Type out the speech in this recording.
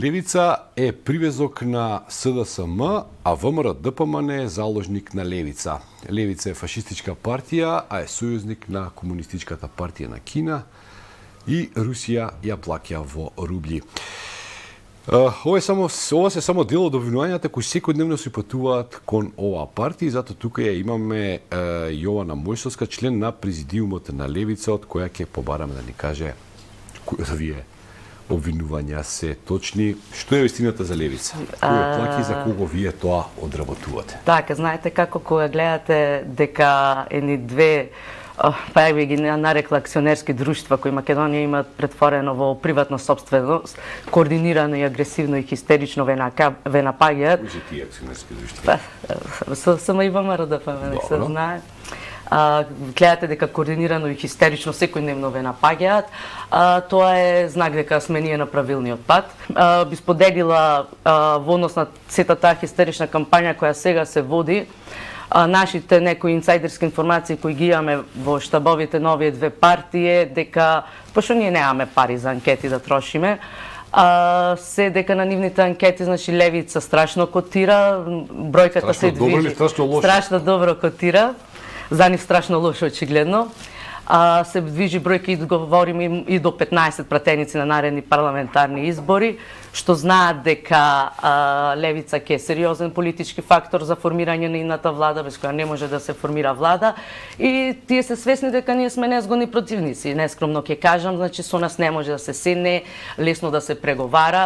Левица е привезок на СДСМ, а ВМРО ДПМН е заложник на Левица. Левица е фашистичка партија, а е сојузник на Комунистичката партија на Кина и Русија ја плаќа во рубли. Ова се само дел од обвинувањата кои секојдневно се патуваат кон оваа партија, затоа тука ја имаме Јована Мојсовска, член на президиумот на Левица, од која ќе побараме да ни каже кои од овие обвинувања се точни. Што е вистината за Левица? Кој е плаќа и за кого вие тоа одработувате? Така, знаете како кога гледате дека едни две па ја би ги нарекла акционерски друштва кои Македонија имаат претворено во приватна собственост, координирано и агресивно и хистерично ве напаѓаат. Кои се тие акционерски друштва? Само и ВМРО ДПМН се знае. Гледате дека координирано и хистерично секојдневно ве напаѓаат, тоа е знак дека сме ние на правилниот пат. Би споделила во однос на сета таа хистерична кампања која сега се води, нашите некои инсайдерски информации кои ги имаме во штабовите на овие две партии дека, пошто ние немаме пари за анкети да трошиме, се дека на нивните анкети, значи Левица страшно котира, бројката се движи. Страшно добро котира. За нив страшно лошо очигледно. Се движи бројка и говориме и до 15 пратеници на наредни парламентарни избори, што знаат дека Левица ќе е сериозен политички фактор за формирање на идната влада, без која не може да се формира влада, и тие се свесни дека ние сме незгодни противници. Нескромно ќе кажам, значи со нас не може да се седне, лесно да се преговара.